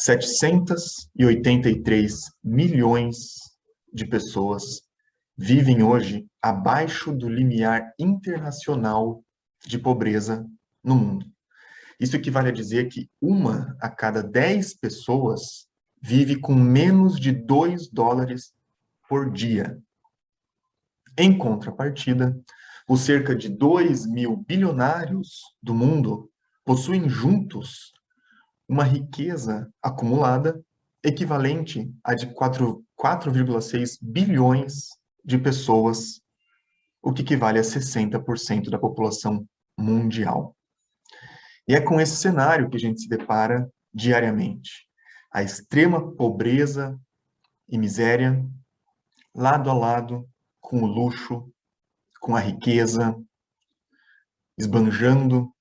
783 milhões de pessoas vivem hoje abaixo do limiar internacional de pobreza no mundo. Isso equivale a dizer que 1 a cada 10 pessoas vive com menos de $2 por dia. Em contrapartida, os cerca de 2.000 bilionários do mundo possuem juntos uma riqueza acumulada equivalente a de 4,6 bilhões de pessoas, o que equivale a 60% da população mundial. E é com esse cenário que a gente se depara diariamente. A extrema pobreza e miséria, lado a lado com o luxo, com a riqueza, esbanjando.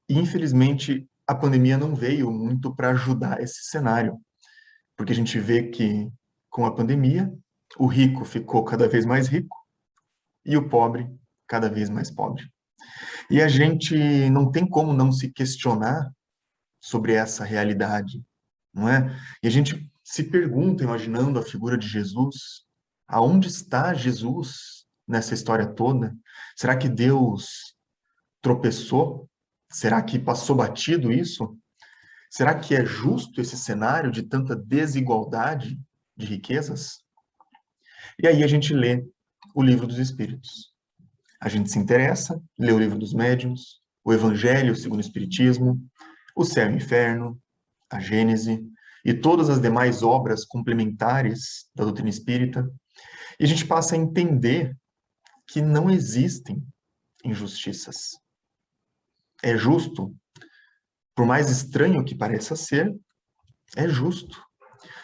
E, infelizmente, a pandemia não veio muito para ajudar esse cenário, porque a gente vê que, com a pandemia, o rico ficou cada vez mais rico e o pobre cada vez mais pobre. E a gente não tem como não se questionar sobre essa realidade, não é? E a gente se pergunta, imaginando a figura de Jesus, aonde está Jesus nessa história toda? Será que Deus tropeçou? Será que passou batido isso? Será que é justo esse cenário de tanta desigualdade de riquezas? E aí a gente lê o Livro dos Espíritos. A gente se interessa, lê o Livro dos Médiuns, o Evangelho segundo o Espiritismo, o Céu e o Inferno, a Gênese e todas as demais obras complementares da doutrina espírita, e a gente passa a entender que não existem injustiças. É justo, por mais estranho que pareça ser, é justo.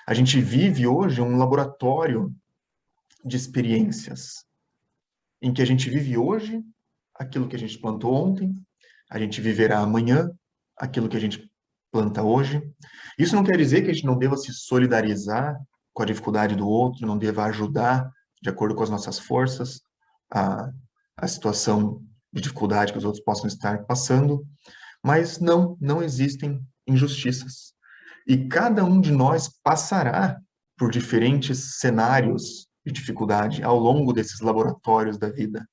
A gente vive hoje um laboratório de experiências, em que a gente vive hoje aquilo que a gente plantou ontem, a gente viverá amanhã aquilo que a gente planta hoje. Isso não quer dizer que a gente não deva se solidarizar com a dificuldade do outro, não deva ajudar, de acordo com as nossas forças, a situação de dificuldade que os outros possam estar passando, mas não existem injustiças. E cada um de nós passará por diferentes cenários de dificuldade ao longo desses laboratórios da vida,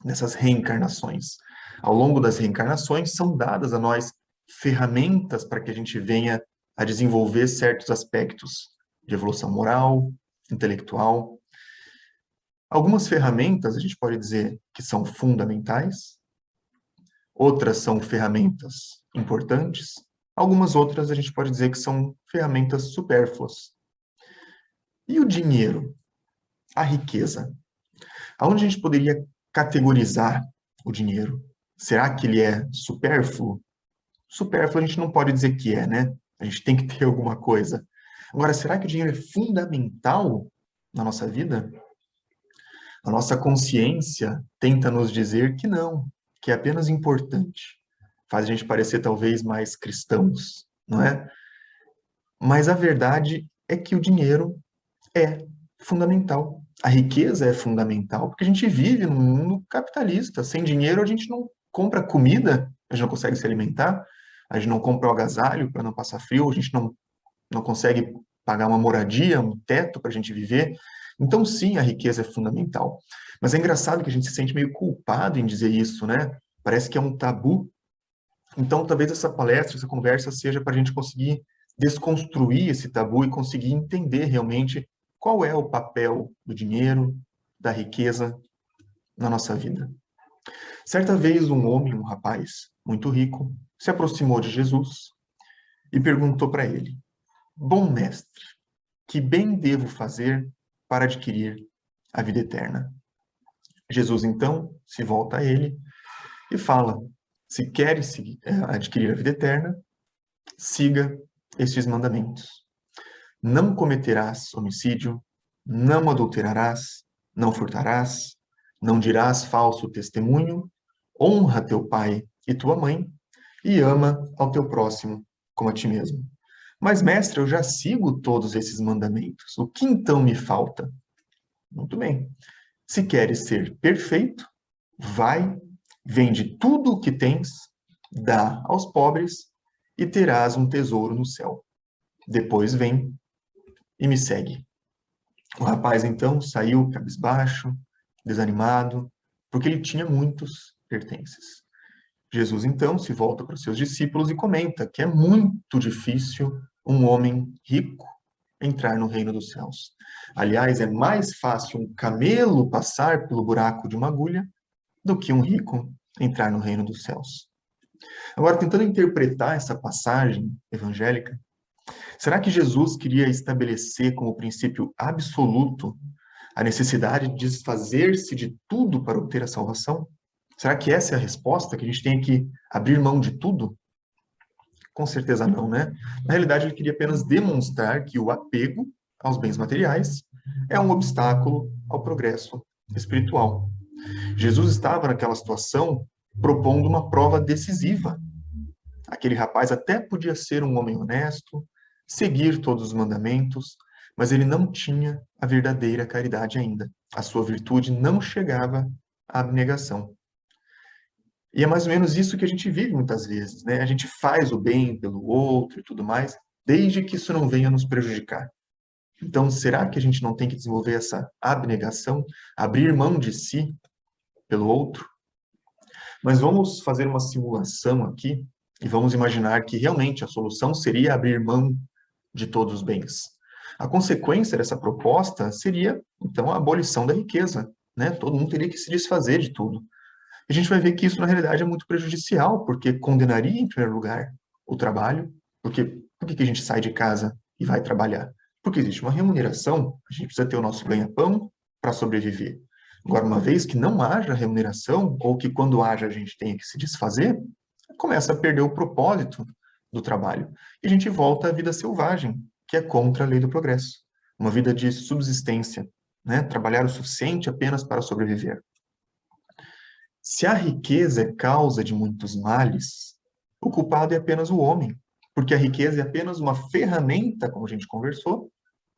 dessas reencarnações. Ao longo das reencarnações são dadas a nós ferramentas para que a gente venha a desenvolver certos aspectos de evolução moral, intelectual. Algumas ferramentas a gente pode dizer que são fundamentais, outras são ferramentas importantes, algumas outras a gente pode dizer que são ferramentas supérfluas. E o dinheiro? A riqueza? Aonde a gente poderia categorizar o dinheiro? Será que ele é supérfluo? Supérfluo a gente não pode dizer que é, né? A gente tem que ter alguma coisa. Agora, será que o dinheiro é fundamental na nossa vida? A nossa consciência tenta nos dizer que não, que é apenas importante. Faz a gente parecer talvez mais cristãos, não é? Mas a verdade é que o dinheiro é fundamental. A riqueza é fundamental, porque a gente vive num mundo capitalista. Sem dinheiro a gente não compra comida, a gente não consegue se alimentar, a gente não compra o agasalho para não passar frio, a gente não consegue pagar uma moradia, um teto para a gente viver. Então, sim, a riqueza é fundamental. Mas é engraçado que a gente se sente meio culpado em dizer isso, né? Parece que é um tabu. Então, talvez essa palestra, essa conversa seja para a gente conseguir desconstruir esse tabu e conseguir entender realmente qual é o papel do dinheiro, da riqueza na nossa vida. Certa vez, um homem, um rapaz muito rico, se aproximou de Jesus e perguntou para ele: Bom mestre, que bem devo fazer para adquirir a vida eterna? Jesus, então, se volta a ele e fala: se queres adquirir a vida eterna, siga estes mandamentos. Não cometerás homicídio, não adulterarás, não furtarás, não dirás falso testemunho, honra teu pai e tua mãe, e ama ao teu próximo como a ti mesmo. Mas, mestre, eu já sigo todos esses mandamentos. O que então me falta? Muito bem. Se queres ser perfeito, vai, vende tudo o que tens, dá aos pobres e terás um tesouro no céu. Depois vem e me segue. O rapaz, então, saiu cabisbaixo, desanimado, porque ele tinha muitos pertences. Jesus, então, se volta para os seus discípulos e comenta que é muito difícil um homem rico entrar no reino dos céus. Aliás, é mais fácil um camelo passar pelo buraco de uma agulha do que um rico entrar no reino dos céus. Agora, tentando interpretar essa passagem evangélica, será que Jesus queria estabelecer como princípio absoluto a necessidade de desfazer-se de tudo para obter a salvação? Será que essa é a resposta? Que a gente tem que abrir mão de tudo? Com certeza não, né? Na realidade, ele queria apenas demonstrar que o apego aos bens materiais é um obstáculo ao progresso espiritual. Jesus estava naquela situação propondo uma prova decisiva. Aquele rapaz até podia ser um homem honesto, seguir todos os mandamentos, mas ele não tinha a verdadeira caridade ainda. A sua virtude não chegava à abnegação. E é mais ou menos isso que a gente vive muitas vezes, né? A gente faz o bem pelo outro e tudo mais, desde que isso não venha nos prejudicar. Então, será que a gente não tem que desenvolver essa abnegação, abrir mão de si pelo outro? Mas vamos fazer uma simulação aqui e vamos imaginar que realmente a solução seria abrir mão de todos os bens. A consequência dessa proposta seria, então, a abolição da riqueza, né? Todo mundo teria que se desfazer de tudo. A gente vai ver que isso, na realidade, é muito prejudicial, porque condenaria, em primeiro lugar, o trabalho. Porque por que a gente sai de casa e vai trabalhar? Porque existe uma remuneração, a gente precisa ter o nosso ganha-pão para sobreviver. Agora, uma vez que não haja remuneração, ou que quando haja a gente tenha que se desfazer, começa a perder o propósito do trabalho. E a gente volta à vida selvagem, que é contra a lei do progresso. Uma vida de subsistência, né? Trabalhar o suficiente apenas para sobreviver. Se a riqueza é causa de muitos males, o culpado é apenas o homem, porque a riqueza é apenas uma ferramenta, como a gente conversou,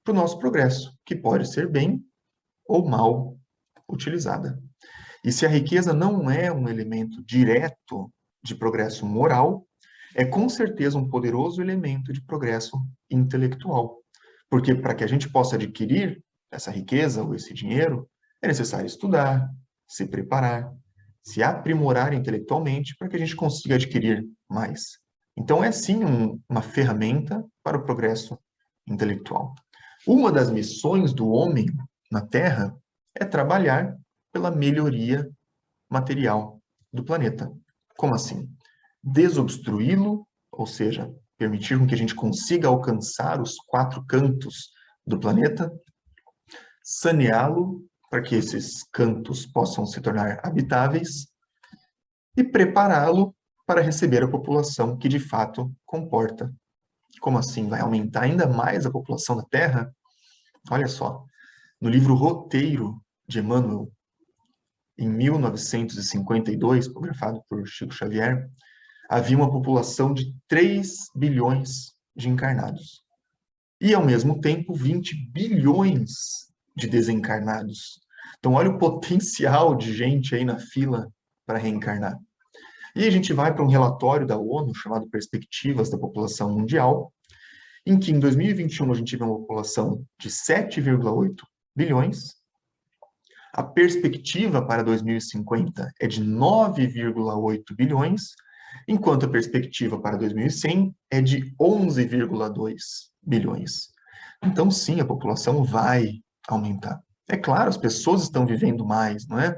para o nosso progresso, que pode ser bem ou mal utilizada. E se a riqueza não é um elemento direto de progresso moral, é com certeza um poderoso elemento de progresso intelectual. Porque para que a gente possa adquirir essa riqueza ou esse dinheiro, é necessário estudar, se preparar, se aprimorar intelectualmente para que a gente consiga adquirir mais. Então, é sim uma ferramenta para o progresso intelectual. Uma das missões do homem na Terra é trabalhar pela melhoria material do planeta. Como assim? Desobstruí-lo, ou seja, permitir com que a gente consiga alcançar os 4 cantos do planeta, saneá-lo para que esses cantos possam se tornar habitáveis e prepará-lo para receber a população que de fato comporta. Como assim? Vai aumentar ainda mais a população da Terra? Olha só, no livro Roteiro de Emmanuel, em 1952, psicografado por Chico Xavier, havia uma população de 3 bilhões de encarnados. E, ao mesmo tempo, 20 bilhões de desencarnados. Então, olha o potencial de gente aí na fila para reencarnar. E a gente vai para um relatório da ONU, chamado Perspectivas da População Mundial, em que em 2021 a gente vê uma população de 7,8 bilhões, a perspectiva para 2050 é de 9,8 bilhões, enquanto a perspectiva para 2100 é de 11,2 bilhões. Então, sim, a população vai aumentar. É claro, as pessoas estão vivendo mais, não é?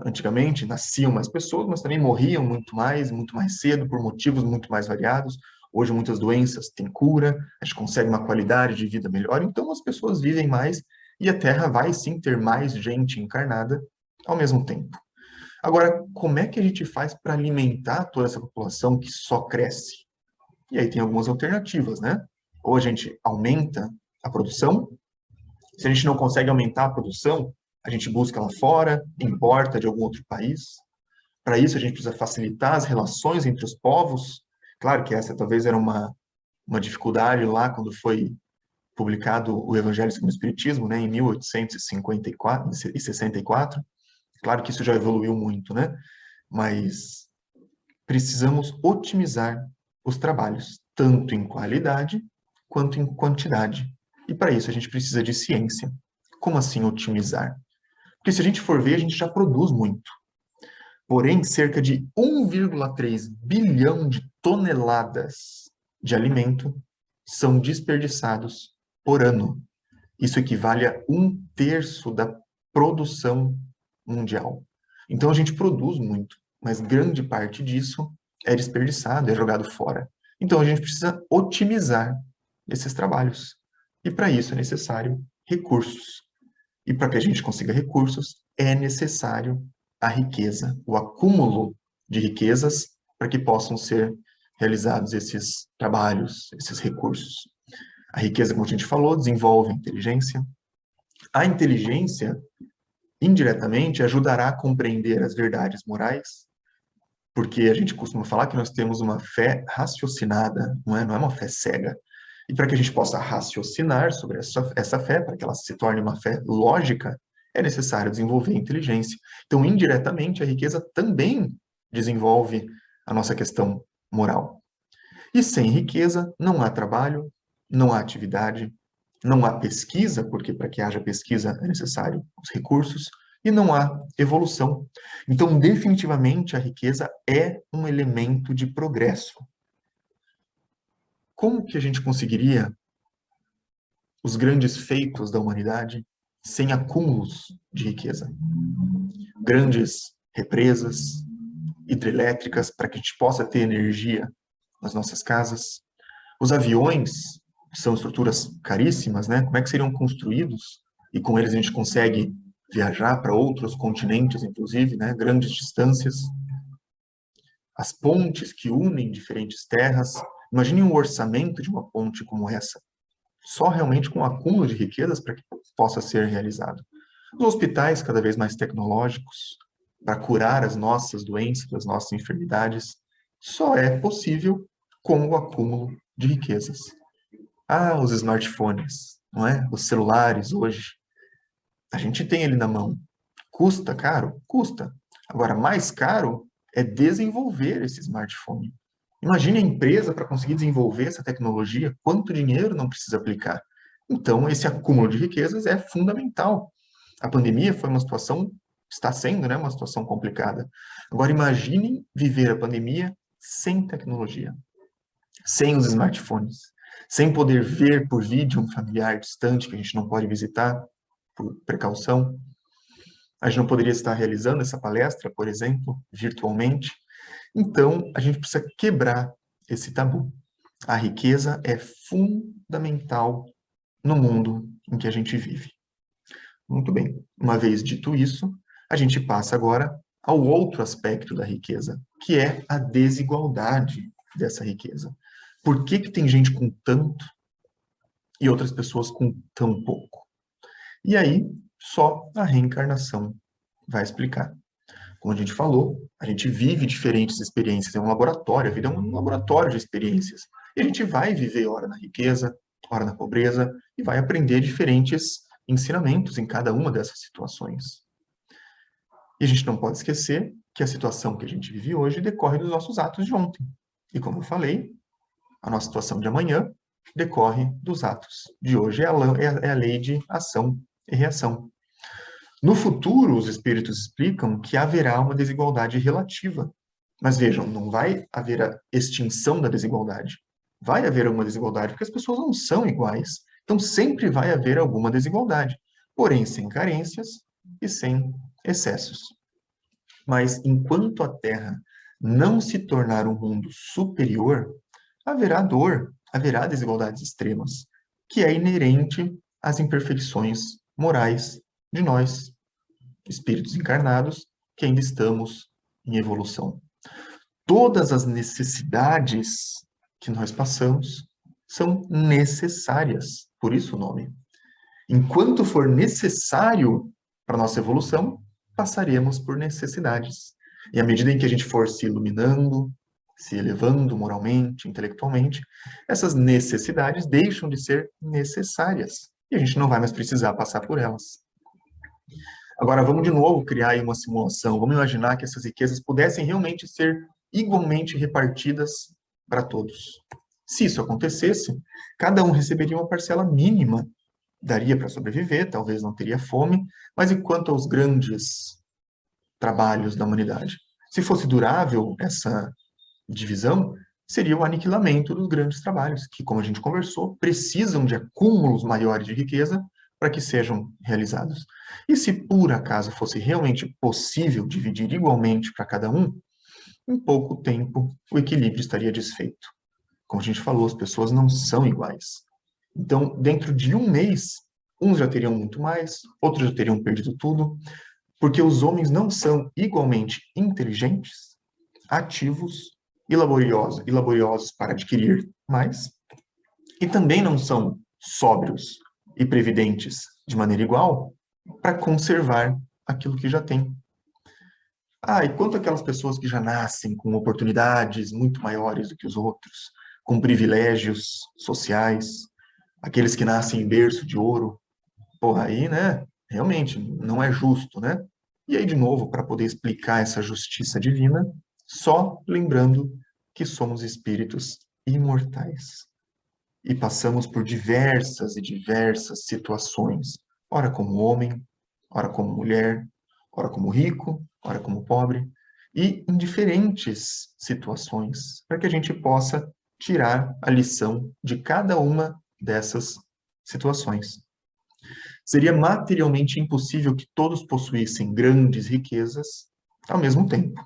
Antigamente nasciam mais pessoas, mas também morriam muito mais cedo, por motivos muito mais variados. Hoje, muitas doenças têm cura, a gente consegue uma qualidade de vida melhor, então as pessoas vivem mais e a Terra vai sim ter mais gente encarnada ao mesmo tempo. Agora, como é que a gente faz para alimentar toda essa população que só cresce? E aí tem algumas alternativas, né? Ou a gente aumenta a produção, se a gente não consegue aumentar a produção, a gente busca lá fora, importa de algum outro país. Para isso, a gente precisa facilitar as relações entre os povos. Claro que essa talvez era uma dificuldade lá quando foi publicado o Evangelho segundo o Espiritismo, né, em 1854 e 64. Claro que isso já evoluiu muito, né? Mas precisamos otimizar os trabalhos, tanto em qualidade quanto em quantidade. E para isso a gente precisa de ciência. Como assim otimizar? Porque se a gente for ver, a gente já produz muito. Porém, cerca de 1,3 bilhão de toneladas de alimento são desperdiçados por ano. Isso equivale a 1/3 da produção mundial. Então a gente produz muito, mas grande parte disso é desperdiçado, é jogado fora. Então a gente precisa otimizar esses trabalhos. E para isso é necessário recursos. E para que a gente consiga recursos, é necessário a riqueza, o acúmulo de riquezas para que possam ser realizados esses trabalhos, esses recursos. A riqueza, como a gente falou, desenvolve a inteligência. A inteligência, indiretamente, ajudará a compreender as verdades morais, porque a gente costuma falar que nós temos uma fé raciocinada, não é uma fé cega. E para que a gente possa raciocinar sobre essa fé, para que ela se torne uma fé lógica, é necessário desenvolver a inteligência. Então, indiretamente, a riqueza também desenvolve a nossa questão moral. E sem riqueza, não há trabalho, não há atividade, não há pesquisa, porque para que haja pesquisa é necessário os recursos, e não há evolução. Então, definitivamente, a riqueza é um elemento de progresso. Como que a gente conseguiria os grandes feitos da humanidade sem acúmulos de riqueza? Grandes represas hidrelétricas para que a gente possa ter energia nas nossas casas. Os aviões são estruturas caríssimas, né? Como é que seriam construídos? E com eles a gente consegue viajar para outros continentes, inclusive, né? Grandes distâncias. As pontes que unem diferentes terras. Imagine um orçamento de uma ponte como essa. Só realmente com o acúmulo de riquezas para que possa ser realizado. Os hospitais cada vez mais tecnológicos, para curar as nossas doenças, as nossas enfermidades, só é possível com o acúmulo de riquezas. Ah, os smartphones, não é? Os celulares hoje. A gente tem ele na mão. Custa caro? Custa. Agora, mais caro é desenvolver esse smartphone. Imagine a empresa para conseguir desenvolver essa tecnologia, quanto dinheiro não precisa aplicar. Então, esse acúmulo de riquezas é fundamental. A pandemia foi uma situação, está sendo, né, uma situação complicada. Agora, imaginem viver a pandemia sem tecnologia, sem os smartphones, sem poder ver por vídeo um familiar distante que a gente não pode visitar por precaução. A gente não poderia estar realizando essa palestra, por exemplo, virtualmente. Então, a gente precisa quebrar esse tabu. A riqueza é fundamental no mundo em que a gente vive. Muito bem. Uma vez dito isso, a gente passa agora ao outro aspecto da riqueza, que é a desigualdade dessa riqueza. Por que que tem gente com tanto e outras pessoas com tão pouco? E aí, só a reencarnação vai explicar. Como a gente falou, a gente vive diferentes experiências, é um laboratório, a vida é um laboratório de experiências. E a gente vai viver ora na riqueza, ora na pobreza, e vai aprender diferentes ensinamentos em cada uma dessas situações. E a gente não pode esquecer que a situação que a gente vive hoje decorre dos nossos atos de ontem. E como eu falei, a nossa situação de amanhã decorre dos atos de hoje. É a lei de ação e reação. No futuro, os espíritos explicam que haverá uma desigualdade relativa. Mas vejam, não vai haver a extinção da desigualdade. Vai haver uma desigualdade porque as pessoas não são iguais. Então sempre vai haver alguma desigualdade, porém sem carências e sem excessos. Mas enquanto a Terra não se tornar um mundo superior, haverá dor, haverá desigualdades extremas, que é inerente às imperfeições morais de nós, espíritos encarnados, que ainda estamos em evolução. Todas as necessidades que nós passamos são necessárias, por isso o nome. Enquanto for necessário para a nossa evolução, passaremos por necessidades. E à medida em que a gente for se iluminando, se elevando moralmente, intelectualmente, essas necessidades deixam de ser necessárias. E a gente não vai mais precisar passar por elas. Agora, vamos de novo criar aí uma simulação. Vamos imaginar que essas riquezas pudessem realmente ser igualmente repartidas para todos. Se isso acontecesse, cada um receberia uma parcela mínima, daria para sobreviver, talvez não teria fome, mas e quanto aos grandes trabalhos da humanidade? Se fosse durável essa divisão, seria o aniquilamento dos grandes trabalhos, que, como a gente conversou, precisam de acúmulos maiores de riqueza para que sejam realizados. E se por acaso fosse realmente possível dividir igualmente para cada um, em pouco tempo o equilíbrio estaria desfeito. Como a gente falou, as pessoas não são iguais. Então, dentro de um mês, uns já teriam muito mais, outros já teriam perdido tudo, porque os homens não são igualmente inteligentes, ativos e laboriosos para adquirir mais, e também não são sóbrios e previdentes de maneira igual para conservar aquilo que já tem. Ah, e quanto aquelas pessoas que já nascem com oportunidades muito maiores do que os outros, com privilégios sociais, aqueles que nascem em berço de ouro, porra, aí, né, realmente não é justo, né? E aí, de novo, para poder explicar essa justiça divina, só lembrando que somos espíritos imortais e passamos por diversas e diversas situações, ora como homem, ora como mulher, ora como rico, ora como pobre, e em diferentes situações, para que a gente possa tirar a lição de cada uma dessas situações. Seria materialmente impossível que todos possuíssem grandes riquezas ao mesmo tempo.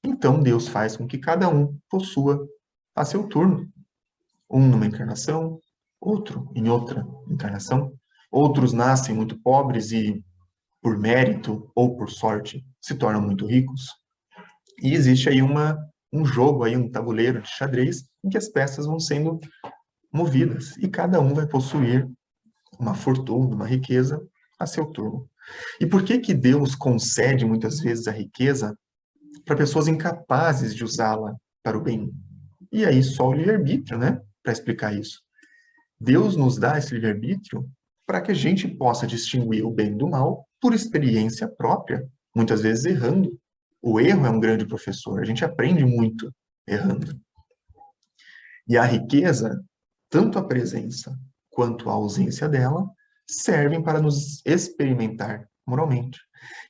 Então Deus faz com que cada um possua a seu turno, um numa encarnação, outro em outra encarnação. Outros nascem muito pobres e, por mérito ou por sorte, se tornam muito ricos. E existe aí um jogo, aí, um tabuleiro de xadrez, em que as peças vão sendo movidas e cada um vai possuir uma fortuna, uma riqueza a seu turno. E por que que Deus concede muitas vezes a riqueza para pessoas incapazes de usá-la para o bem? E aí só o livre-arbítrio, né, para explicar isso. Deus nos dá esse livre-arbítrio para que a gente possa distinguir o bem do mal por experiência própria, muitas vezes errando. O erro é um grande professor, a gente aprende muito errando. E a riqueza, tanto a presença quanto a ausência dela, servem para nos experimentar moralmente.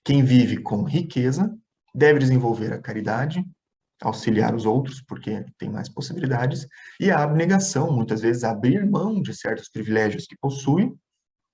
Quem vive com riqueza deve desenvolver a caridade, auxiliar os outros, porque tem mais possibilidades, e a abnegação, muitas vezes abrir mão de certos privilégios que possui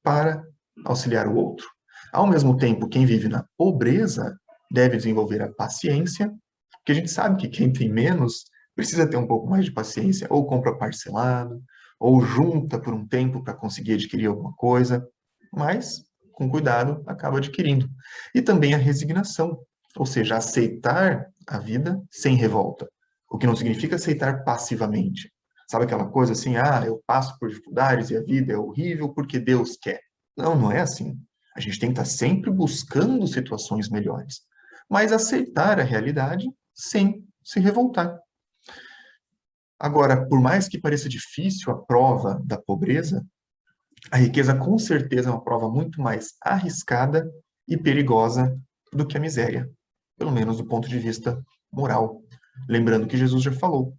para auxiliar o outro. Ao mesmo tempo, quem vive na pobreza deve desenvolver a paciência, porque a gente sabe que quem tem menos precisa ter um pouco mais de paciência, ou compra parcelado, ou junta por um tempo para conseguir adquirir alguma coisa, mas com cuidado acaba adquirindo. E também a resignação, ou seja, aceitar a vida sem revolta, o que não significa aceitar passivamente. Sabe aquela coisa assim, ah, eu passo por dificuldades e a vida é horrível porque Deus quer. Não, não é assim. A gente tem que estar sempre buscando situações melhores, mas aceitar a realidade sem se revoltar. Agora, por mais que pareça difícil a prova da pobreza, a riqueza com certeza é uma prova muito mais arriscada e perigosa do que a miséria, pelo menos do ponto de vista moral. Lembrando que Jesus já falou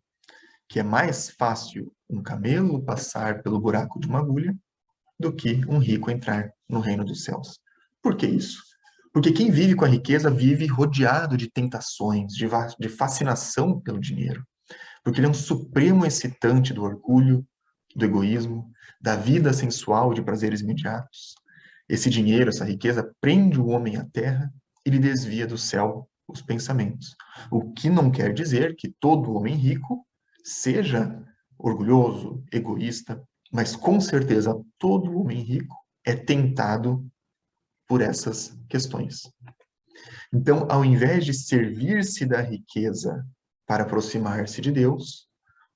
que é mais fácil um camelo passar pelo buraco de uma agulha do que um rico entrar no reino dos céus. Por que isso? Porque quem vive com a riqueza vive rodeado de tentações, de fascinação pelo dinheiro. Porque ele é um supremo excitante do orgulho, do egoísmo, da vida sensual de prazeres imediatos. Esse dinheiro, essa riqueza, prende o homem à terra e lhe desvia do céu os pensamentos. O que não quer dizer que todo homem rico seja orgulhoso, egoísta, mas com certeza todo homem rico é tentado por essas questões. Então, ao invés de servir-se da riqueza para aproximar-se de Deus,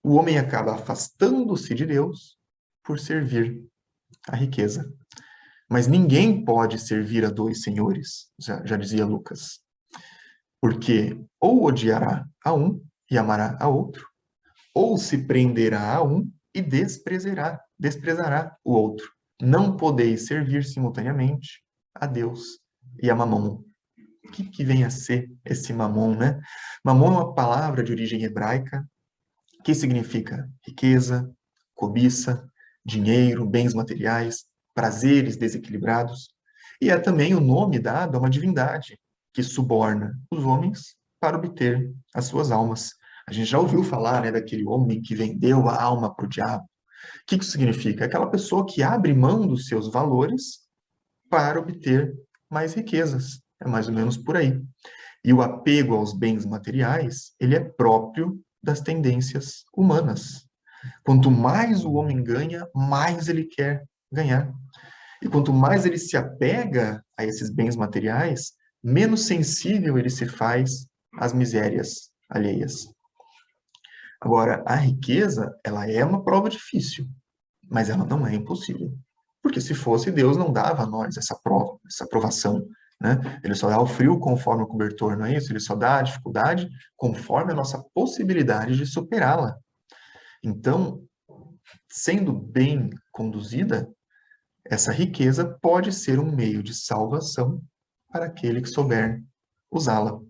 o homem acaba afastando-se de Deus por servir a riqueza. Mas ninguém pode servir a dois senhores, já dizia Lucas, porque ou odiará a um e amará a outro, ou se prenderá a um e desprezará o outro. Não podeis servir simultaneamente a Deus e a Mamon. O que vem a ser esse Mamon, né? Mamon é uma palavra de origem hebraica que significa riqueza, cobiça, dinheiro, bens materiais, prazeres desequilibrados, e é também o nome dado a uma divindade que suborna os homens para obter as suas almas. A gente já ouviu falar, né, daquele homem que vendeu a alma para o diabo. O que isso significa? Aquela pessoa que abre mão dos seus valores para obter mais riquezas. É mais ou menos por aí. E o apego aos bens materiais, ele é próprio das tendências humanas. Quanto mais o homem ganha, mais ele quer ganhar. E quanto mais ele se apega a esses bens materiais, menos sensível ele se faz às misérias alheias. Agora, a riqueza, ela é uma prova difícil, mas ela não é impossível. Porque se fosse, Deus não dava a nós essa prova, essa provação, né? Ele só dá o frio conforme o cobertor, não é isso? Ele só dá a dificuldade conforme a nossa possibilidade de superá-la. Então, sendo bem conduzida, essa riqueza pode ser um meio de salvação para aquele que souber usá-la.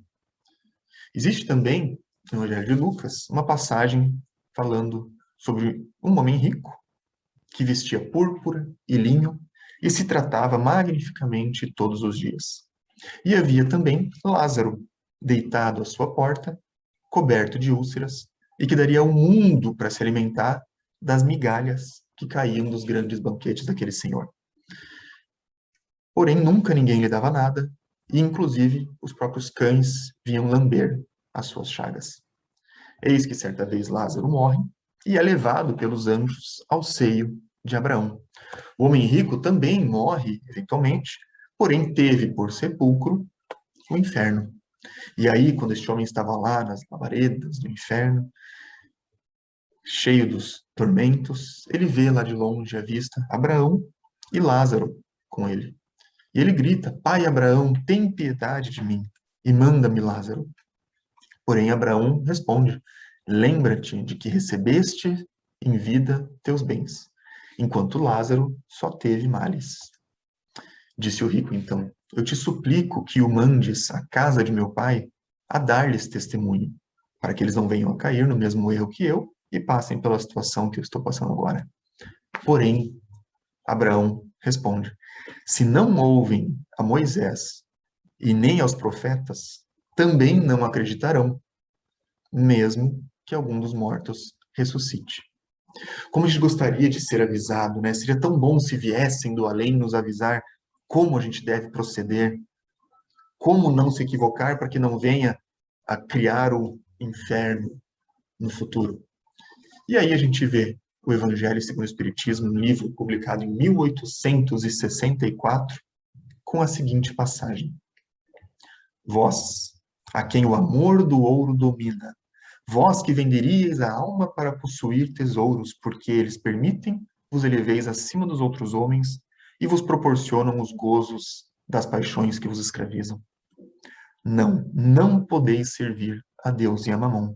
Existe também, no Evangelho de Lucas, uma passagem falando sobre um homem rico que vestia púrpura e linho e se tratava magnificamente todos os dias. E havia também Lázaro, deitado à sua porta, coberto de úlceras, e que daria ao mundo para se alimentar das migalhas que caíam dos grandes banquetes daquele senhor. Porém, nunca ninguém lhe dava nada, e inclusive os próprios cães vinham lamber as suas chagas. Eis que certa vez Lázaro morre e é levado pelos anjos ao seio de Abraão. O homem rico também morre, eventualmente, porém teve por sepulcro o inferno. E aí, quando este homem estava lá nas labaredas do inferno, cheio dos tormentos, ele vê lá de longe à vista Abraão e Lázaro com ele. E ele grita: Pai Abraão, tem piedade de mim e manda-me Lázaro. Porém, Abraão responde: Lembra-te de que recebeste em vida teus bens, enquanto Lázaro só teve males. Disse o rico então: Eu te suplico que o mandes à casa de meu pai a dar-lhes testemunho, para que eles não venham a cair no mesmo erro que eu e passem pela situação que eu estou passando agora. Porém, Abraão responde: Se não ouvem a Moisés e nem aos profetas, também não acreditarão, mesmo que algum dos mortos ressuscite. Como a gente gostaria de ser avisado, né? Seria tão bom se viessem do além nos avisar como a gente deve proceder, como não se equivocar para que não venha a criar o inferno no futuro. E aí a gente vê o Evangelho segundo o Espiritismo, um livro publicado em 1864, com a seguinte passagem: Vós, a quem o amor do ouro domina, vós que venderíeis a alma para possuir tesouros, porque eles permitem vos eleveis acima dos outros homens e vos proporcionam os gozos das paixões que vos escravizam. Não podeis servir a Deus e a Mamon.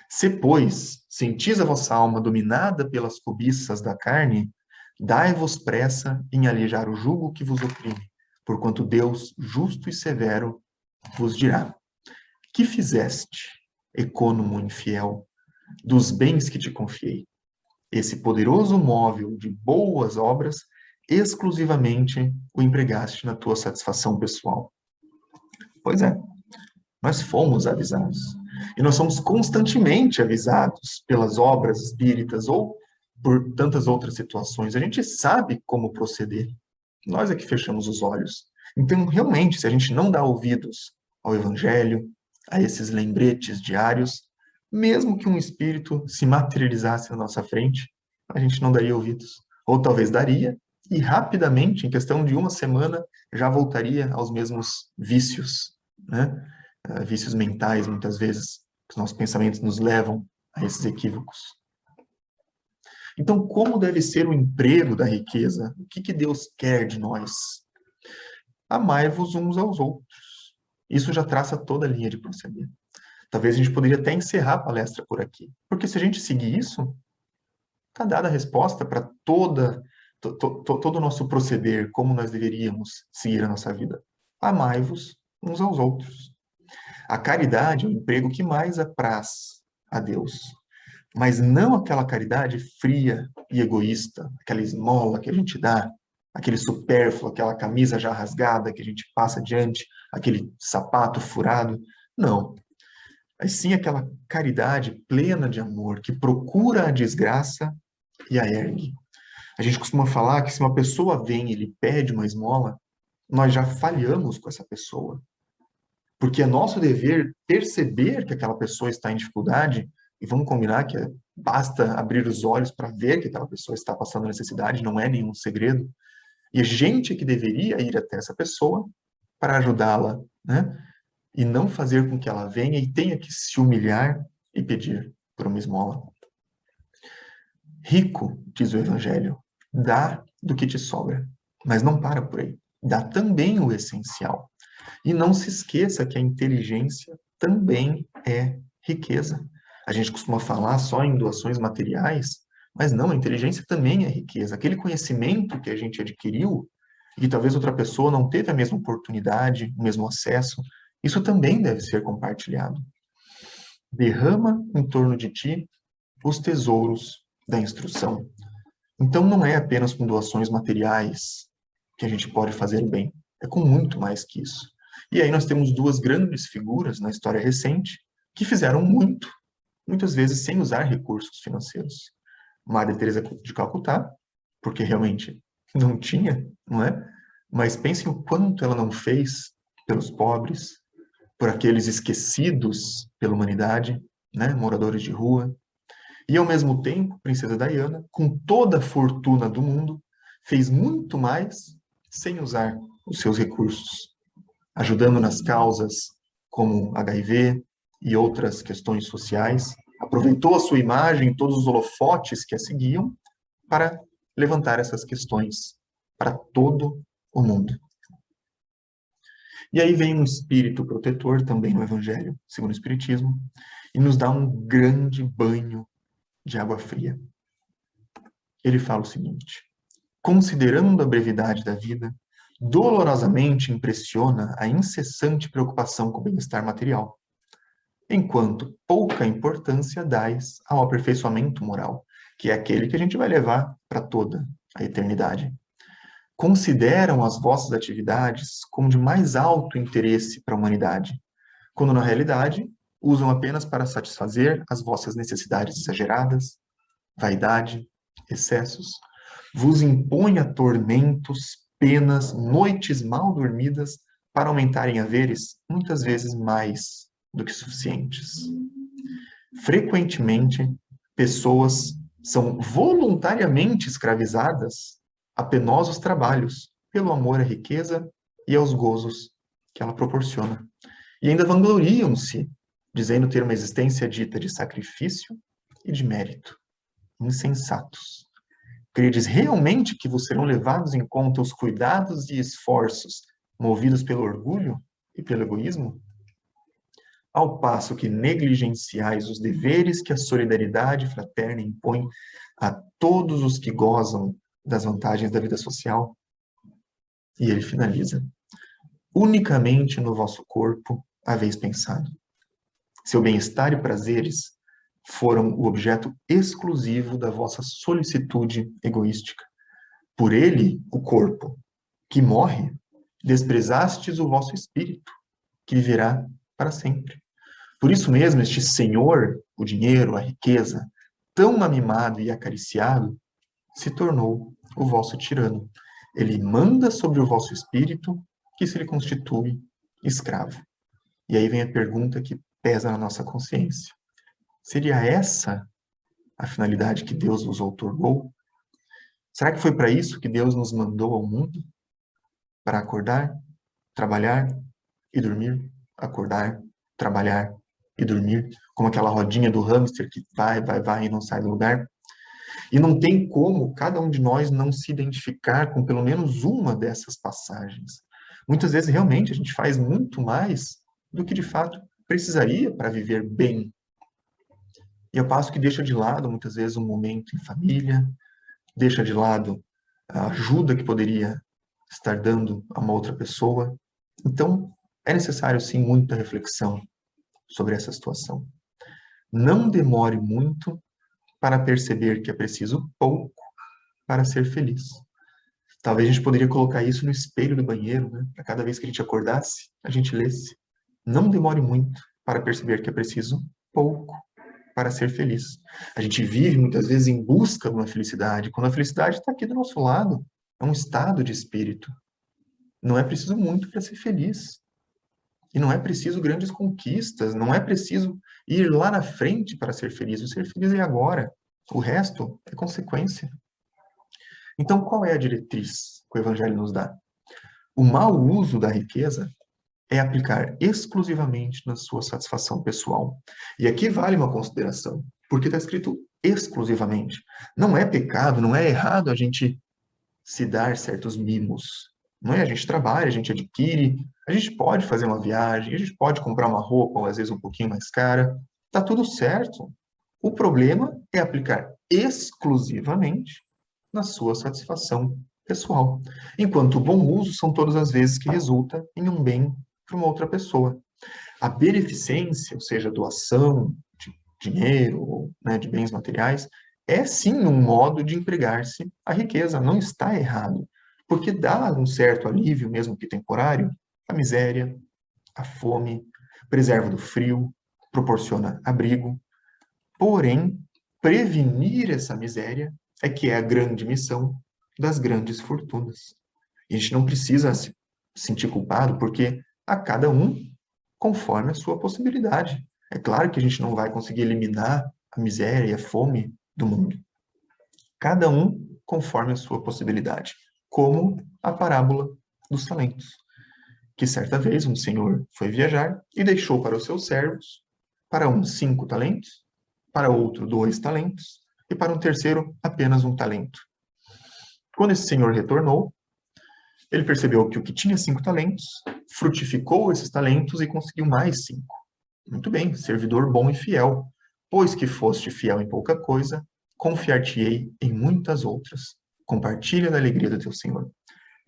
Se, pois, sentis a vossa alma dominada pelas cobiças da carne, dai-vos pressa em alijar o jugo que vos oprime, porquanto Deus, justo e severo, vos dirá: Que fizeste, ecônomo infiel, dos bens que te confiei? Esse poderoso móvel de boas obras, exclusivamente o empregaste na tua satisfação pessoal. Pois é, nós fomos avisados. E nós somos constantemente avisados pelas obras espíritas ou por tantas outras situações. A gente sabe como proceder. Nós é que fechamos os olhos. Então, realmente, se a gente não dá ouvidos ao Evangelho, a esses lembretes diários, mesmo que um espírito se materializasse na nossa frente, a gente não daria ouvidos. Ou talvez daria, e rapidamente, em questão de uma semana, já voltaria aos mesmos vícios, né? Vícios mentais, muitas vezes, que os nossos pensamentos nos levam a esses equívocos. Então, como deve ser o emprego da riqueza? O que Deus quer de nós? Amai-vos uns aos outros. Isso já traça toda a linha de proceder. Talvez a gente poderia até encerrar a palestra por aqui. Porque se a gente seguir isso, está dada a resposta para todo o nosso proceder, como nós deveríamos seguir a nossa vida. Amai-vos uns aos outros. A caridade é o emprego que mais apraz a Deus. mas não aquela caridade fria e egoísta, aquela esmola que a gente dá, aquele supérfluo, aquela camisa já rasgada que a gente passa adiante, aquele sapato furado. Não. Mas sim aquela caridade plena de amor que procura a desgraça e a ergue. A gente costuma falar que se uma pessoa vem e lhe pede uma esmola, nós já falhamos com essa pessoa. Porque é nosso dever perceber que aquela pessoa está em dificuldade, e vamos combinar que basta abrir os olhos para ver que aquela pessoa está passando necessidade, não é nenhum segredo. E a gente que deveria ir até essa pessoa para ajudá-la, né? E não fazer com que ela venha e tenha que se humilhar e pedir por uma esmola. Rico, diz o Evangelho, dá do que te sobra, mas não para por aí. Dá também o essencial. E não se esqueça que a inteligência também é riqueza. A gente costuma falar só em doações materiais, mas não, a inteligência também é riqueza. Aquele conhecimento que a gente adquiriu e que talvez outra pessoa não teve a mesma oportunidade, o mesmo acesso, isso também deve ser compartilhado. Derrama em torno de ti os tesouros da instrução. Então não é apenas com doações materiais que a gente pode fazer o bem, é com muito mais que isso. E aí nós temos duas grandes figuras na história recente que fizeram muito, muitas vezes sem usar recursos financeiros. Madre Teresa de Calcutá, porque realmente não tinha, não é? Mas pensem o quanto ela não fez pelos pobres, por aqueles esquecidos pela humanidade, né? Moradores de rua. E ao mesmo tempo, Princesa Diana, com toda a fortuna do mundo, fez muito mais sem usar os seus recursos, ajudando nas causas como HIV e outras questões sociais, aproveitou a sua imagem, todos os holofotes que a seguiam, para levantar essas questões para todo o mundo. E aí vem um espírito protetor também no Evangelho, segundo o Espiritismo, e nos dá um grande banho de água fria. Ele fala o seguinte: considerando a brevidade da vida, dolorosamente impressiona a incessante preocupação com o bem-estar material, enquanto pouca importância dais ao aperfeiçoamento moral, que é aquele que a gente vai levar para toda a eternidade. Consideram as vossas atividades como de mais alto interesse para a humanidade, quando na realidade usam apenas para satisfazer as vossas necessidades exageradas, vaidade, excessos, vos imponha tormentos, penas, noites mal dormidas, para aumentarem haveres, muitas vezes mais do que suficientes. Frequentemente, pessoas são voluntariamente escravizadas a penosos trabalhos, pelo amor à riqueza e aos gozos que ela proporciona. E ainda vangloriam-se, dizendo ter uma existência dita de sacrifício e de mérito. Insensatos. Credes realmente que vos serão levados em conta os cuidados e esforços movidos pelo orgulho e pelo egoísmo? Ao passo que negligenciais os deveres que a solidariedade fraterna impõe a todos os que gozam das vantagens da vida social? E ele finaliza: unicamente no vosso corpo haveis pensado. Seu bem-estar e prazeres foram o objeto exclusivo da vossa solicitude egoística. Por ele, o corpo, que morre, desprezastes o vosso espírito, que viverá para sempre. Por isso mesmo, este senhor, o dinheiro, a riqueza, tão amimado e acariciado, se tornou o vosso tirano. Ele manda sobre o vosso espírito, que se lhe constitui escravo. E aí vem a pergunta que pesa na nossa consciência. Seria essa a finalidade que Deus vos outorgou? Será que foi para isso que Deus nos mandou ao mundo? Para acordar, trabalhar e dormir? Acordar, trabalhar e dormir? Como aquela rodinha do hamster que vai e não sai do lugar? E não tem como cada um de nós não se identificar com pelo menos uma dessas passagens. Muitas vezes, realmente, a gente faz muito mais do que, de fato, precisaria para viver bem. E eu passo que deixa de lado, muitas vezes, um momento em família, deixa de lado a ajuda que poderia estar dando a uma outra pessoa. Então, é necessário, sim, muita reflexão sobre essa situação. Não demore muito para perceber que é preciso pouco para ser feliz. Talvez a gente poderia colocar isso no espelho do banheiro, né? Para cada vez que a gente acordasse, a gente lesse. Não demore muito para perceber que é preciso pouco para ser feliz. A gente vive muitas vezes em busca de uma felicidade, quando a felicidade está aqui do nosso lado. É um estado de espírito. Não é preciso muito para ser feliz. E não é preciso grandes conquistas, não é preciso ir lá na frente para ser feliz. O ser feliz é agora. O resto é consequência. Então, qual é a diretriz que o Evangelho nos dá? O mau uso da riqueza é aplicar exclusivamente na sua satisfação pessoal. E aqui vale uma consideração, porque está escrito exclusivamente. Não é pecado, não é errado a gente se dar certos mimos. Não é? A gente trabalha, a gente adquire, a gente pode fazer uma viagem, a gente pode comprar uma roupa, ou às vezes um pouquinho mais cara. Está tudo certo. O problema é aplicar exclusivamente na sua satisfação pessoal. Enquanto o bom uso são todas as vezes que resulta em um bem para uma outra pessoa. A beneficência, ou seja, doação de dinheiro, né, de bens materiais, é sim um modo de empregar-se a riqueza, não está errado, porque dá um certo alívio, mesmo que temporário, à miséria, à fome, preserva do frio, proporciona abrigo. Porém, prevenir essa miséria é que é a grande missão das grandes fortunas. E a gente não precisa se sentir culpado, porque a cada um conforme a sua possibilidade. É claro que a gente não vai conseguir eliminar a miséria e a fome do mundo. Cada um conforme a sua possibilidade, como a parábola dos talentos, que certa vez um senhor foi viajar e deixou para os seus servos, para um 5 talentos, para outro 2 talentos e para um terceiro apenas 1 talento. Quando esse senhor retornou, ele percebeu que o que tinha 5 talentos frutificou esses talentos e conseguiu mais 5. Muito bem, servidor bom e fiel. Pois que foste fiel em pouca coisa, confiar-te-ei em muitas outras. Compartilha da alegria do teu Senhor.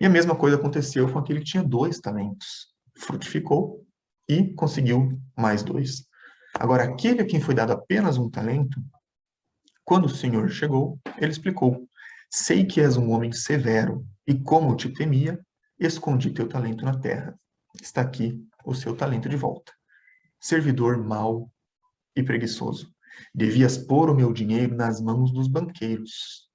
E a mesma coisa aconteceu com aquele que tinha 2 talentos. Frutificou e conseguiu mais 2. Agora, aquele a quem foi dado apenas 1 talento, quando o Senhor chegou, ele explicou: sei que és um homem severo, e como te temia, escondi teu talento na terra. Está aqui o seu talento de volta. Servidor mau e preguiçoso, devias pôr o meu dinheiro nas mãos dos banqueiros.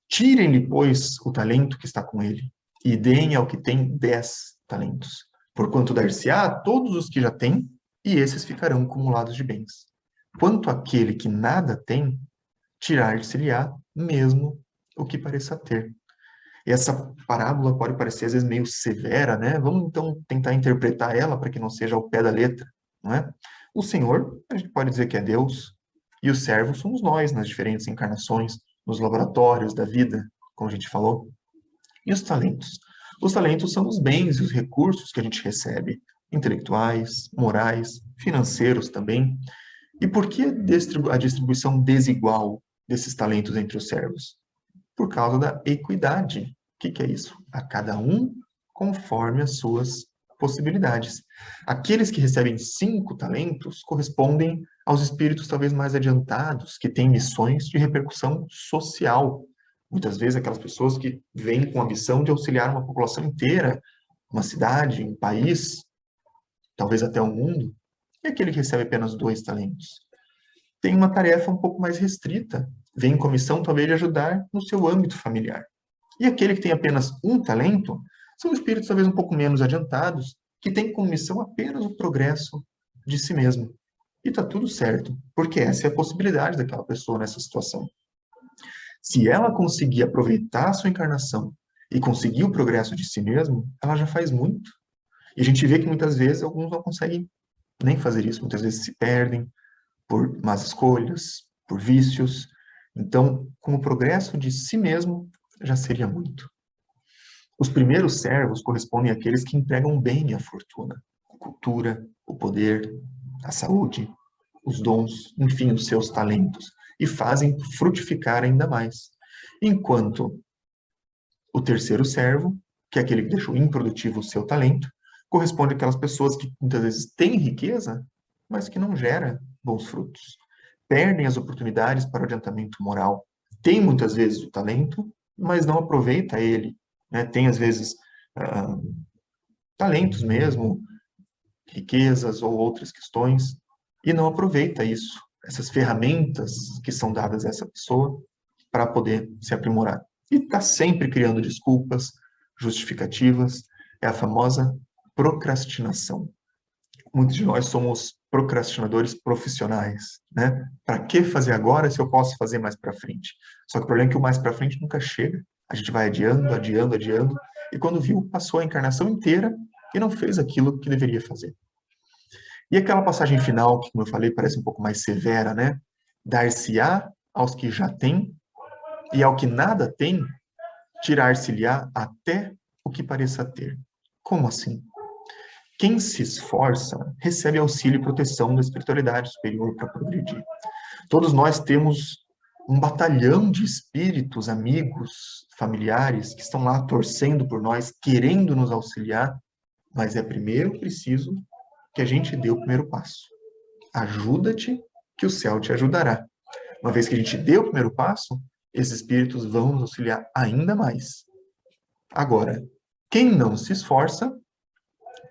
Tirem-lhe, pois, o talento que está com ele, e deem ao que tem 10 talentos, porquanto dar-se-á a todos os que já têm, e esses ficarão acumulados de bens. Quanto àquele que nada tem, tirar-se-lhe-á mesmo o que pareça ter. E essa parábola pode parecer às vezes meio severa, né? Vamos então tentar interpretar ela para que não seja ao pé da letra, não é? O Senhor, a gente pode dizer que é Deus, e os servos somos nós nas diferentes encarnações, nos laboratórios da vida, como a gente falou. E os talentos? Os talentos são os bens e os recursos que a gente recebe, intelectuais, morais, financeiros também. E por que a distribuição desigual desses talentos entre os servos? Por causa da equidade. O que é isso? A cada um conforme as suas possibilidades. Aqueles que recebem 5 talentos correspondem aos espíritos talvez mais adiantados, que têm missões de repercussão social. Muitas vezes aquelas pessoas que vêm com a missão de auxiliar uma população inteira, uma cidade, um país, talvez até o mundo. E aquele que recebe apenas 2 talentos tem uma tarefa um pouco mais restrita, vem com a missão talvez de ajudar no seu âmbito familiar. E aquele que tem apenas 1 talento são espíritos talvez um pouco menos adiantados, que têm como missão apenas o progresso de si mesmo. E está tudo certo, porque essa é a possibilidade daquela pessoa nessa situação. Se ela conseguir aproveitar a sua encarnação e conseguir o progresso de si mesmo, ela já faz muito. E a gente vê que muitas vezes alguns não conseguem nem fazer isso, muitas vezes se perdem por más escolhas, por vícios. Então, com o progresso de si mesmo, já seria muito. Os primeiros servos correspondem àqueles que empregam bem a fortuna, a cultura, o poder, a saúde, os dons, enfim, os seus talentos, e fazem frutificar ainda mais. Enquanto o terceiro servo, que é aquele que deixou improdutivo o seu talento, corresponde àquelas pessoas que muitas vezes têm riqueza, mas que não gera bons frutos. perdem as oportunidades para o adiantamento moral. Tem muitas vezes o talento, mas não aproveita ele, né? Tem às vezes talentos mesmo, riquezas ou outras questões, e não aproveita isso, essas ferramentas que são dadas a essa pessoa para poder se aprimorar. E está sempre criando desculpas, justificativas, é a famosa procrastinação. Muitos de nós somos procrastinadores profissionais, né? Para que fazer agora se eu posso fazer mais para frente? Só que o problema é que o mais para frente nunca chega. A gente vai adiando, adiando, adiando, e quando viu, passou a encarnação inteira e não fez aquilo que deveria fazer. E aquela passagem final, que, como eu falei, parece um pouco mais severa, né? Dar-se-á aos que já têm, e ao que nada tem, tirar-se-lhe-á até o que pareça ter. Como assim? Quem se esforça recebe auxílio e proteção da espiritualidade superior para progredir. Todos nós temos um batalhão de espíritos, amigos, familiares que estão lá torcendo por nós, querendo nos auxiliar, mas é primeiro preciso que a gente dê o primeiro passo. Ajuda-te, que o céu te ajudará. Uma vez que a gente dê o primeiro passo, esses espíritos vão nos auxiliar ainda mais. Agora, quem não se esforça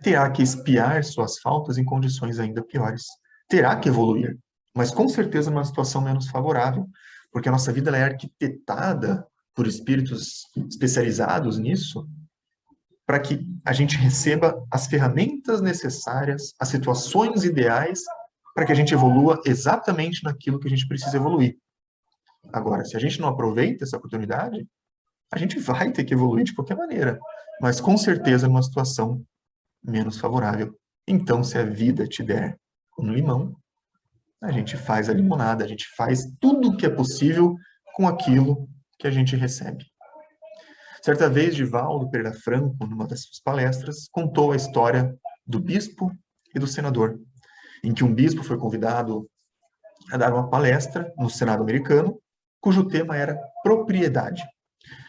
terá que expiar suas faltas em condições ainda piores. Terá que evoluir, mas com certeza numa situação menos favorável, porque a nossa vida ela é arquitetada por espíritos especializados nisso, para que a gente receba as ferramentas necessárias, as situações ideais, para que a gente evolua exatamente naquilo que a gente precisa evoluir. Agora, se a gente não aproveita essa oportunidade, a gente vai ter que evoluir de qualquer maneira, mas com certeza numa situação menos favorável. Então, se a vida te der um limão, a gente faz a limonada, a gente faz tudo o que é possível com aquilo que a gente recebe. Certa vez, Divaldo Pereira Franco, numa das suas palestras, contou a história do bispo e do senador, em que um bispo foi convidado a dar uma palestra no Senado americano, cujo tema era propriedade.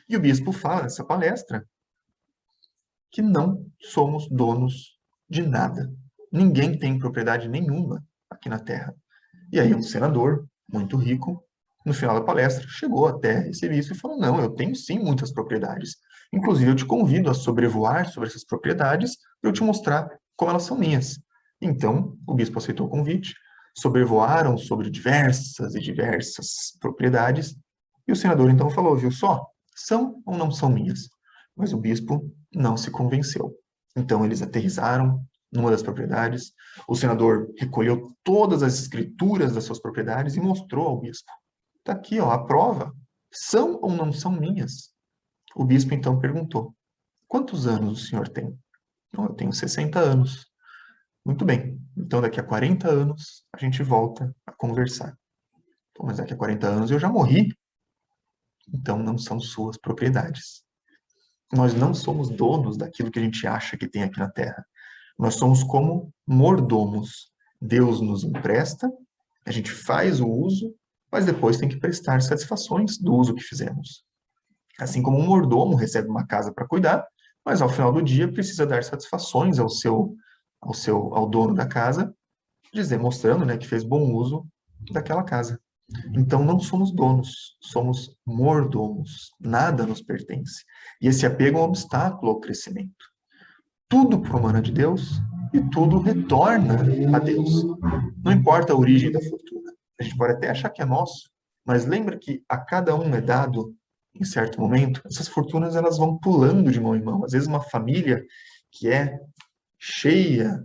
E o bispo fala nessa palestra que não somos donos de nada. Ninguém tem propriedade nenhuma aqui na Terra. E aí um senador, muito rico, no final da palestra, chegou até esse bispo e falou, não, eu tenho sim muitas propriedades. Inclusive, eu te convido a sobrevoar sobre essas propriedades para eu te mostrar como elas são minhas. Então, o bispo aceitou o convite, sobrevoaram sobre diversas e diversas propriedades, e o senador então falou, viu só, são ou não são minhas? Mas o bispo não se convenceu. Então, eles aterrissaram numa das propriedades, o senador recolheu todas as escrituras das suas propriedades e mostrou ao bispo. Está aqui, ó, a prova. São ou não são minhas? O bispo então perguntou, quantos anos o senhor tem? Não, eu tenho 60 anos. Muito bem, então daqui a 40 anos a gente volta a conversar. Mas daqui a 40 anos eu já morri. Então não são suas propriedades. Nós não somos donos daquilo que a gente acha que tem aqui na Terra. Nós somos como mordomos. Deus nos empresta, a gente faz o uso, mas depois tem que prestar satisfações do uso que fizemos. Assim como um mordomo recebe uma casa para cuidar, mas ao final do dia precisa dar satisfações ao dono da casa, mostrando, né, que fez bom uso daquela casa. Então não somos donos, somos mordomos. Nada nos pertence. E esse apego é um obstáculo ao crescimento. Tudo promana de Deus e tudo retorna a Deus. Não importa a origem da fortuna. A gente pode até achar que é nosso, mas lembra que a cada um é dado, em certo momento, essas fortunas elas vão pulando de mão em mão. Às vezes uma família que é cheia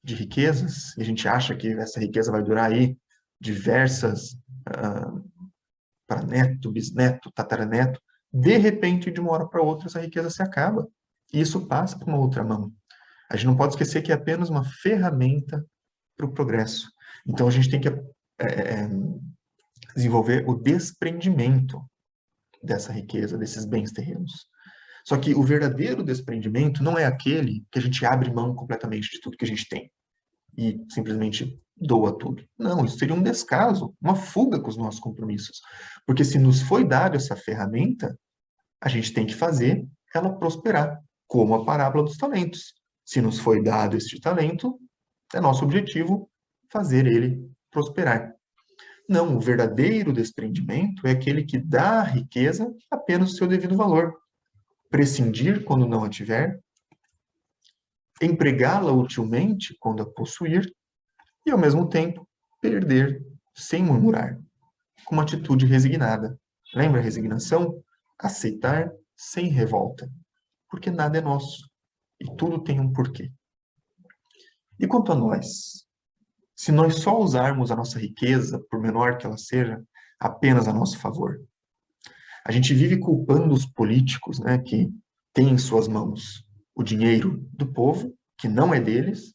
de riquezas, e a gente acha que essa riqueza vai durar aí diversas para neto, bisneto, tataraneto, de repente, de uma hora para outra, essa riqueza se acaba. E isso passa para uma outra mão. A gente não pode esquecer que é apenas uma ferramenta para o progresso. Então, a gente tem que desenvolver o desprendimento dessa riqueza, desses bens terrenos. Só que o verdadeiro desprendimento não é aquele que a gente abre mão completamente de tudo que a gente tem e simplesmente doa tudo. Não, isso seria um descaso, uma fuga com os nossos compromissos. Porque se nos foi dado essa ferramenta, a gente tem que fazer ela prosperar, como a parábola dos talentos. Se nos foi dado este talento, é nosso objetivo fazer ele prosperar. Não, o verdadeiro desprendimento é aquele que dá à riqueza apenas o seu devido valor. Prescindir quando não a tiver, empregá-la utilmente quando a possuir e, ao mesmo tempo, perder sem murmurar, com uma atitude resignada. Lembra a resignação? Aceitar sem revolta, porque nada é nosso e tudo tem um porquê. E quanto a nós? Se nós só usarmos a nossa riqueza, por menor que ela seja, apenas a nosso favor, a gente vive culpando os políticos, né, que têm em suas mãos o dinheiro do povo, que não é deles,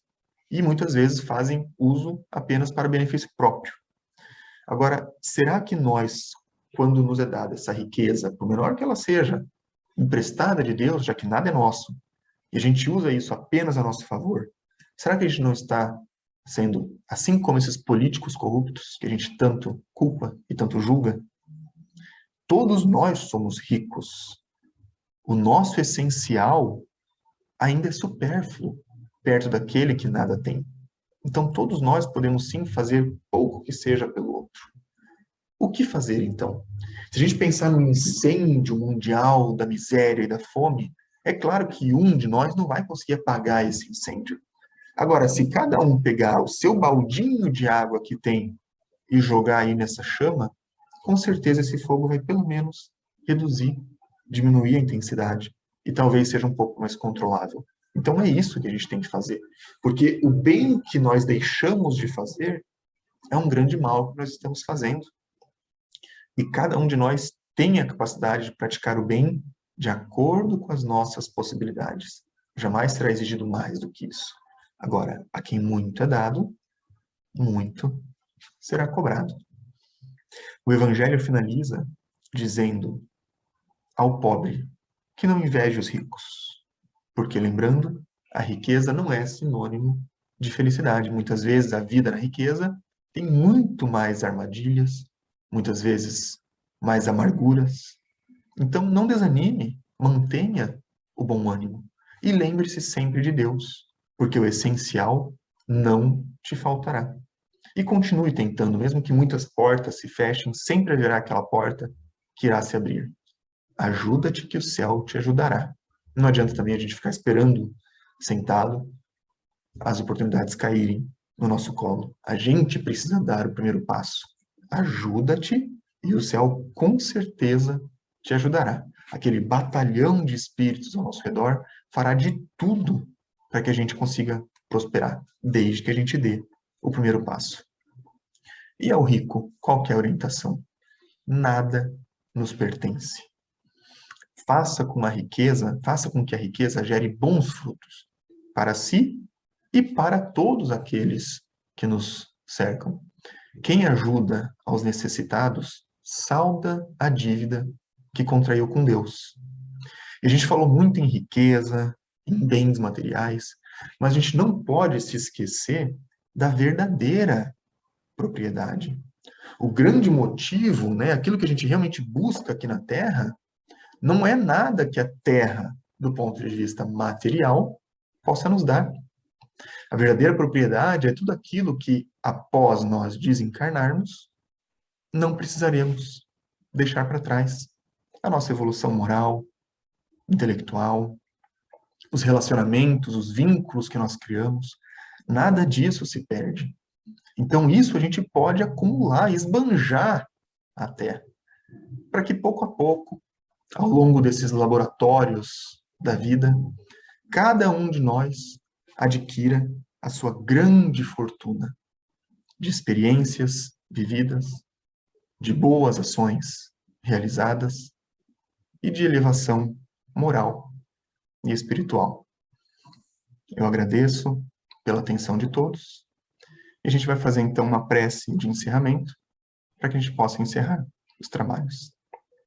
e muitas vezes fazem uso apenas para benefício próprio. Agora, será que nós, quando nos é dada essa riqueza, por menor que ela seja, emprestada de Deus, já que nada é nosso, e a gente usa isso apenas a nosso favor, será que a gente não está sendo, assim como esses políticos corruptos que a gente tanto culpa e tanto julga? Todos nós somos ricos. O nosso essencial ainda é supérfluo perto daquele que nada tem. Então, todos nós podemos sim fazer pouco que seja pelo outro. O que fazer, então? Se a gente pensar no incêndio mundial da miséria e da fome, é claro que um de nós não vai conseguir apagar esse incêndio. Agora, se cada um pegar o seu baldinho de água que tem e jogar aí nessa chama, com certeza esse fogo vai pelo menos reduzir, diminuir a intensidade e talvez seja um pouco mais controlável. Então é isso que a gente tem que fazer, porque o bem que nós deixamos de fazer é um grande mal que nós estamos fazendo. E cada um de nós tem a capacidade de praticar o bem de acordo com as nossas possibilidades. Jamais será exigido mais do que isso. Agora, a quem muito é dado, muito será cobrado. O Evangelho finaliza dizendo ao pobre que não inveje os ricos, porque, lembrando, a riqueza não é sinônimo de felicidade. Muitas vezes a vida na riqueza tem muito mais armadilhas, muitas vezes mais amarguras. Então, não desanime, mantenha o bom ânimo e lembre-se sempre de Deus, porque o essencial não te faltará. E continue tentando, mesmo que muitas portas se fechem, sempre haverá aquela porta que irá se abrir. Ajuda-te que o céu te ajudará. Não adianta também a gente ficar esperando, sentado, as oportunidades caírem no nosso colo. A gente precisa dar o primeiro passo. Ajuda-te e o céu com certeza te ajudará. Aquele batalhão de espíritos ao nosso redor fará de tudo para que a gente consiga prosperar, desde que a gente dê o primeiro passo. E ao rico, qual que é a orientação? Nada nos pertence. Faça com que a riqueza gere bons frutos para si e para todos aqueles que nos cercam. Quem ajuda aos necessitados salda a dívida que contraiu com Deus. E a gente falou muito em riqueza, em bens materiais, mas a gente não pode se esquecer da verdadeira propriedade. O grande motivo, né, aquilo que a gente realmente busca aqui na Terra, não é nada que a Terra, do ponto de vista material, possa nos dar. A verdadeira propriedade é tudo aquilo que, após nós desencarnarmos, não precisaremos deixar para trás. A nossa evolução moral, intelectual, os relacionamentos, os vínculos que nós criamos, nada disso se perde. Então, isso a gente pode acumular, esbanjar até, para que pouco a pouco, ao longo desses laboratórios da vida, cada um de nós adquira a sua grande fortuna de experiências vividas, de boas ações realizadas e de elevação moral e espiritual. Eu agradeço pela atenção de todos e a gente vai fazer então uma prece de encerramento para que a gente possa encerrar os trabalhos.